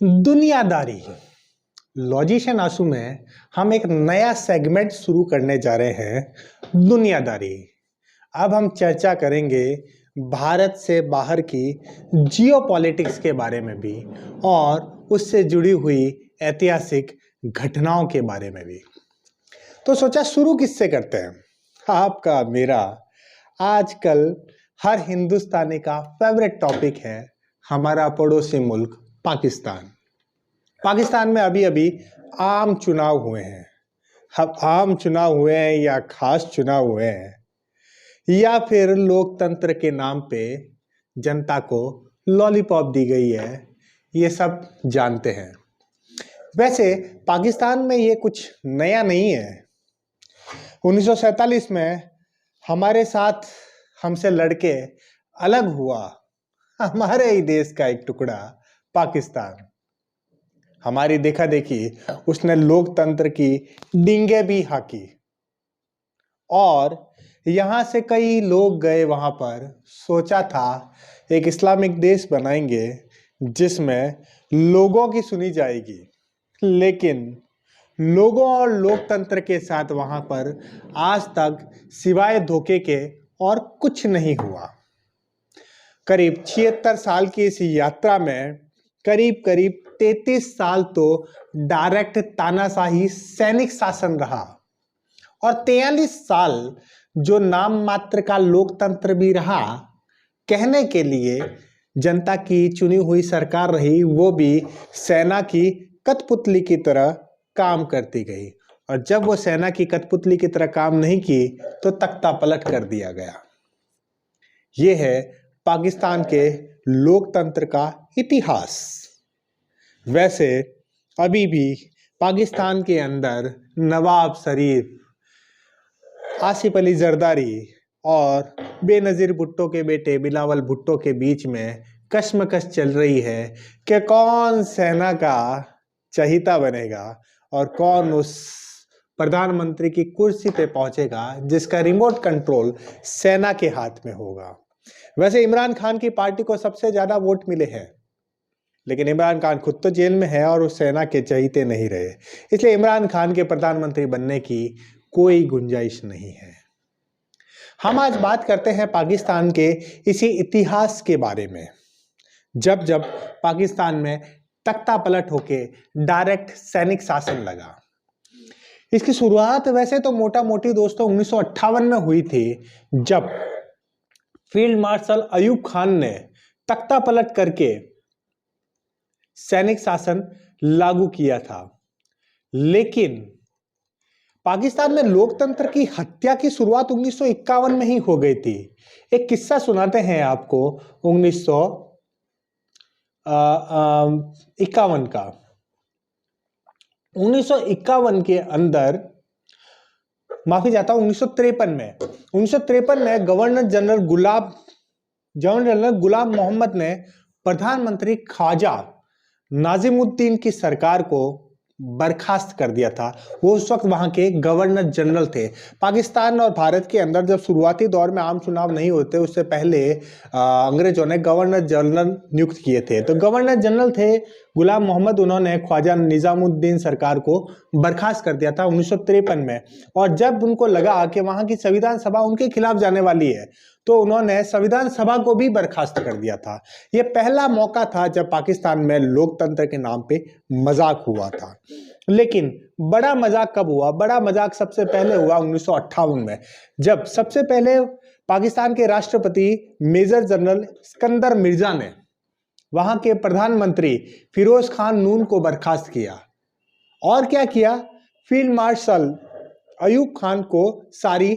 दुनियादारी। लॉजिशियन आंसू में हम एक नया सेगमेंट शुरू करने जा रहे हैं, दुनियादारी। अब हम चर्चा करेंगे भारत से बाहर की जियोपॉलिटिक्स के बारे में भी और उससे जुड़ी हुई ऐतिहासिक घटनाओं के बारे में भी। तो सोचा शुरू किससे करते हैं। आपका मेरा आजकल हर हिंदुस्तानी का फेवरेट टॉपिक है हमारा पड़ोसी मुल्क पाकिस्तान। पाकिस्तान में अभी अभी आम चुनाव हुए हैं। अब आम चुनाव हुए हैं या खास चुनाव हुए हैं या फिर लोकतंत्र के नाम पे जनता को लॉलीपॉप दी गई है, ये सब जानते हैं। वैसे पाकिस्तान में ये कुछ नया नहीं है। 1947 में हमारे साथ हमसे लड़के अलग हुआ हमारे ही देश का एक टुकड़ा पाकिस्तान। हमारी देखा देखी उसने लोकतंत्र की डींगे भी हाकी और यहां से कई लोग गए वहां पर। सोचा था एक इस्लामिक देश बनाएंगे जिसमें लोगों की सुनी जाएगी, लेकिन लोगों और लोकतंत्र के साथ वहां पर आज तक सिवाय धोखे के और कुछ नहीं हुआ। करीब 76 साल की इस यात्रा में करीब करीब 33 साल तो डायरेक्ट तानाशाही सैनिक शासन रहा और 43 साल जो नाम मात्र का लोकतंत्र भी रहा। कहने के लिए जनता की चुनी हुई सरकार रही, वो भी सेना की कठपुतली की तरह काम करती गई और जब वो सेना की कठपुतली की तरह काम नहीं की तो तख्ता पलट कर दिया गया। ये है पाकिस्तान के लोकतंत्र का इतिहास। वैसे अभी भी पाकिस्तान के अंदर नवाब शरीफ, आसिफ अली जरदारी और बेनजीर भुट्टो के बेटे बिलावल भुट्टो के बीच में कश्मकश चल रही है कि कौन सेना का चहीता बनेगा और कौन उस प्रधानमंत्री की कुर्सी पे पहुंचेगा जिसका रिमोट कंट्रोल सेना के हाथ में होगा। वैसे इमरान खान की पार्टी को सबसे ज्यादा वोट मिले हैं, लेकिन इमरान खान खुद तो जेल में है और उस सेना के चहीते नहीं रहे, इसलिए इमरान खान के प्रधानमंत्री बनने की कोई गुंजाइश नहीं है। हम आज बात करते हैं पाकिस्तान के इसी इतिहास के बारे में, जब जब पाकिस्तान में तख्ता पलट होके डायरेक्ट सैनिक शासन लगा। इसकी शुरुआत वैसे तो मोटा मोटी दोस्तों 1958 में हुई थी, जब फील्ड मार्शल अयूब खान ने तख्ता पलट करके सैनिक शासन लागू किया था। लेकिन पाकिस्तान में लोकतंत्र की हत्या की शुरुआत 1951 में ही हो गई थी। एक किस्सा सुनाते हैं आपको 1951 का। 1951 के अंदर, माफी चाहता हूं, 1953 में गवर्नर जनरल गुलाम मोहम्मद ने प्रधानमंत्री ख्वाजा नाजिमुद्दीन की सरकार को बर्खास्त कर दिया था। वो उस वक्त वहां के गवर्नर जनरल थे। पाकिस्तान और भारत के अंदर जब शुरुआती दौर में आम चुनाव नहीं होते, उससे पहले अंग्रेजों ने गवर्नर जनरल नियुक्त किए थे। तो गवर्नर जनरल थे गुलाम मोहम्मद, उन्होंने ख्वाजा निजामुद्दीन सरकार को बर्खास्त कर दिया था 1953 में। और जब उनको लगा कि वहां की संविधान सभा उनके खिलाफ जाने वाली है, तो उन्होंने संविधान सभा को भी बर्खास्त कर दिया था। यह पहला मौका था जब पाकिस्तान में लोकतंत्र के नाम पे मजाक हुआ था। लेकिन बड़ा मजाक कब हुआ? बड़ा मजाक सबसे पहले हुआ 1958 में, जब सबसे पहले पाकिस्तान के राष्ट्रपति मेजर जनरल सिकंदर मिर्जा ने वहां के प्रधानमंत्री फिरोज खान नून को बर्खास्त किया। और क्या किया? फील्ड मार्शल अयूब खान को सारी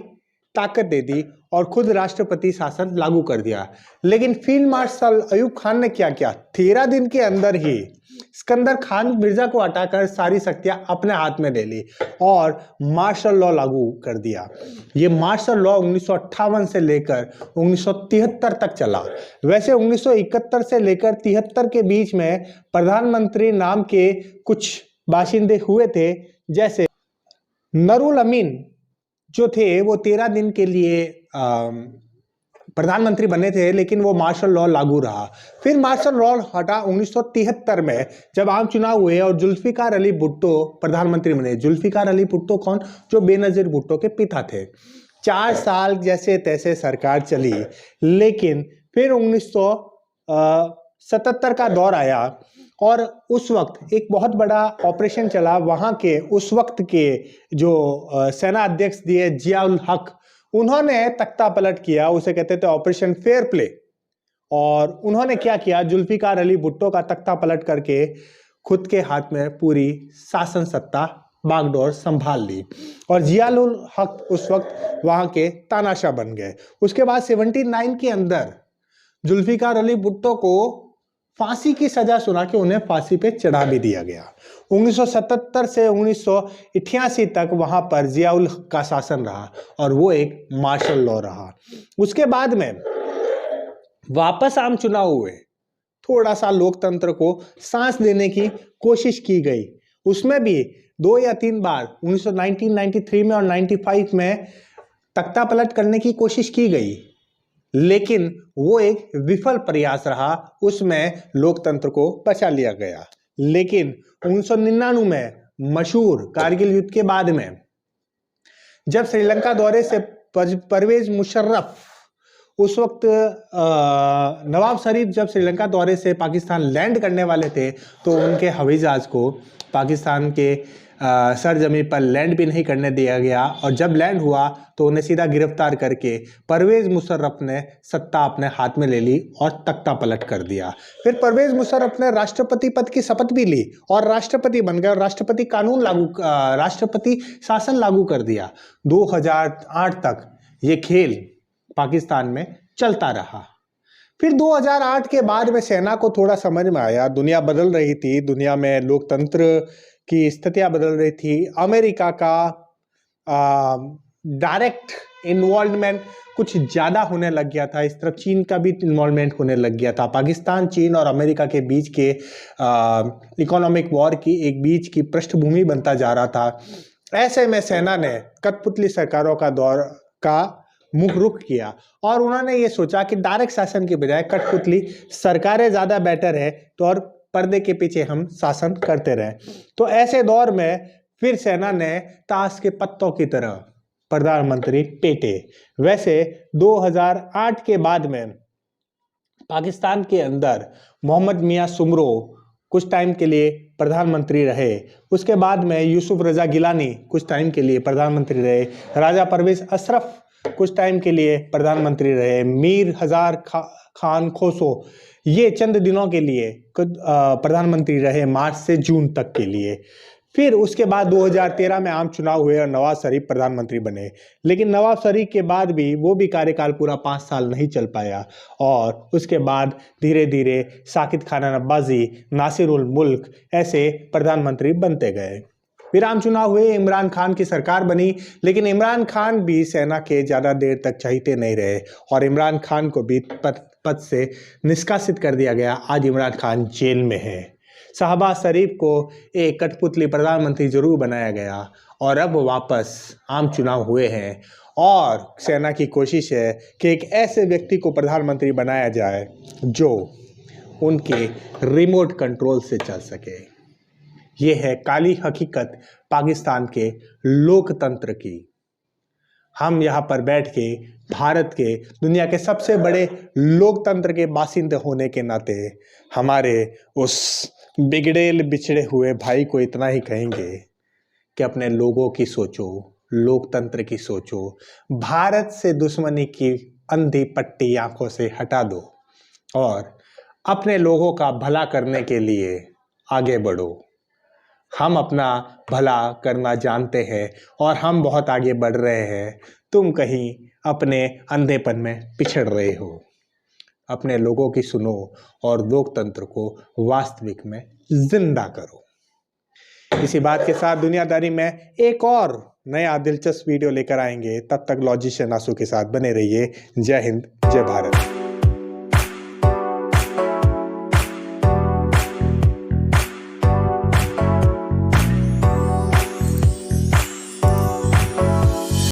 ताकत दे दी और खुद राष्ट्रपति शासन लागू कर दिया। लेकिन फील्ड मार्शल अयूब खान ने क्या किया? 13 दिन के अंदर ही सिकंदर खान मिर्जा को हटाकर सारी शक्तियां अपने हाथ में ले ली और मार्शल लॉ लागू कर दिया। ये मार्शल लॉ 1958 से लेकर 1973 तक चला। वैसे 1971 से लेकर 73 के बीच में प्रधानमंत्री नाम के कुछ बाशिंदे हुए थे, जैसे नरुल अमीन जो थे वो 13 दिन के लिए प्रधानमंत्री बने थे, लेकिन वो मार्शल लॉ लागू रहा। फिर मार्शल लॉ हटा 1973 में जब आम चुनाव हुए और जुल्फिकार अली भुट्टो प्रधानमंत्री बने। जुल्फिकार अली भुट्टो कौन? जो बेनजीर भुट्टो के पिता थे। 4 साल जैसे तैसे सरकार चली, लेकिन फिर 1977 का दौर आया और उस वक्त एक बहुत बड़ा ऑपरेशन चला। वहां के उस वक्त के जो सेना अध्यक्ष दिए जियाउल हक, उन्होंने तख्ता पलट किया, उसे कहते थे ऑपरेशन फेयर प्ले। और उन्होंने क्या किया, जुल्फिकार अली भुट्टो का तख्ता पलट करके खुद के हाथ में पूरी शासन सत्ता बागडोर संभाल ली और जियाउल हक उस वक्त वहां के तानाशाह बन गए। उसके बाद 79 के अंदर जुल्फिकार अली भुट्टो को फांसी की सजा सुना के उन्हें फांसी पे चढ़ा भी दिया गया। 1977 से 1988 तक वहां पर जियाउल हक का शासन रहा और वो एक मार्शल लॉ रहा। उसके बाद में वापस आम चुनाव हुए, थोड़ा सा लोकतंत्र को सांस देने की कोशिश की गई। उसमें भी 2 या 3 बार 1993 में और 95 में तख्ता पलट करने की कोशिश की गई, लेकिन वो एक विफल प्रयास रहा। उसमें लोकतंत्र को बचा लिया गया। लेकिन 1999 में मशहूर कारगिल युद्ध के बाद में जब श्रीलंका दौरे से परवेज मुशर्रफ, उस वक्त नवाब शरीफ जब श्रीलंका दौरे से पाकिस्तान लैंड करने वाले थे, तो उनके हवाई जहाज को पाकिस्तान के सरजमी पर लैंड भी नहीं करने दिया गया और जब लैंड हुआ तो उन्हें सीधा गिरफ्तार करके परवेज मुशर्रफ ने सत्ता अपने हाथ में ले ली और तख्ता पलट कर दिया। फिर परवेज मुशर्रफ ने राष्ट्रपति पद की शपथ भी ली और राष्ट्रपति बन गए और राष्ट्रपति शासन लागू कर दिया। 2008 तक ये खेल पाकिस्तान में चलता रहा। फिर 2008 के बाद में सेना को थोड़ा समझ में आया, दुनिया बदल रही थी, दुनिया में लोकतंत्र की स्थितियां बदल रही थी। अमेरिका का डायरेक्ट इन्वॉल्वमेंट कुछ ज़्यादा होने लग गया था, इस तरफ चीन का भी इन्वॉल्वमेंट होने लग गया था। पाकिस्तान, चीन और अमेरिका के बीच के इकोनॉमिक वॉर की एक बीच की पृष्ठभूमि बनता जा रहा था। ऐसे में सेना ने कठपुतली सरकारों का दौर का मुख रुख किया और उन्होंने ये सोचा कि डायरेक्ट शासन के बजाय कठपुतली सरकारें ज़्यादा बेटर है, तो और पर्दे के पीछे हम शासन करते रहें। तो ऐसे दौर में फिर सेना ने ताश के पत्तों की तरह प्रधानमंत्री पेटे। वैसे 2008 के बाद में पाकिस्तान के अंदर मोहम्मद मियां सुमरो कुछ टाइम के लिए प्रधानमंत्री रहे। उसके बाद में यूसुफ रजा गिलानी कुछ टाइम के लिए प्रधानमंत्री रहे। राजा परवेज अशरफ कुछ टाइम के लिए प्रधानमंत्री रहे। मीर हजार खान खोसो ये चंद दिनों के लिए प्रधानमंत्री रहे, मार्च से जून तक के लिए। फिर उसके बाद 2013 में आम चुनाव हुए और नवाज शरीफ प्रधानमंत्री बने, लेकिन नवाज शरीफ के बाद भी वो भी कार्यकाल पूरा 5 साल नहीं चल पाया और उसके बाद धीरे धीरे साकिब खान नब्बाजी, नासिरुल मुल्क ऐसे प्रधानमंत्री बनते गए। फिर आम चुनाव हुए, इमरान खान की सरकार बनी, लेकिन इमरान खान भी सेना के ज़्यादा देर तक चहीते नहीं रहे और इमरान खान को भी पद से निष्कासित कर दिया गया। आज इमरान खान जेल में है। शहबाज शरीफ को एक कठपुतली प्रधानमंत्री जरूर बनाया गया और अब वापस आम चुनाव हुए हैं और सेना की कोशिश है कि एक ऐसे व्यक्ति को प्रधानमंत्री बनाया जाए जो उनके रिमोट कंट्रोल से चल सके। ये है काली हकीकत पाकिस्तान के लोकतंत्र की। हम यहाँ पर बैठ के भारत के, दुनिया के सबसे बड़े लोकतंत्र के बासिंदे होने के नाते हमारे उस बिगड़ेल बिछड़े हुए भाई को इतना ही कहेंगे कि अपने लोगों की सोचो, लोकतंत्र की सोचो, भारत से दुश्मनी की अंधी पट्टी आंखों से हटा दो और अपने लोगों का भला करने के लिए आगे बढ़ो। हम अपना भला करना जानते हैं और हम बहुत आगे बढ़ रहे हैं। तुम कहीं अपने अंधेपन में पिछड़ रहे हो। अपने लोगों की सुनो और लोकतंत्र को वास्तविक में जिंदा करो। इसी बात के साथ दुनियादारी में एक और नया दिलचस्प वीडियो लेकर आएंगे। तब तक लॉजिशियन आंसू के साथ बने रहिए। जय हिंद, जय भारत।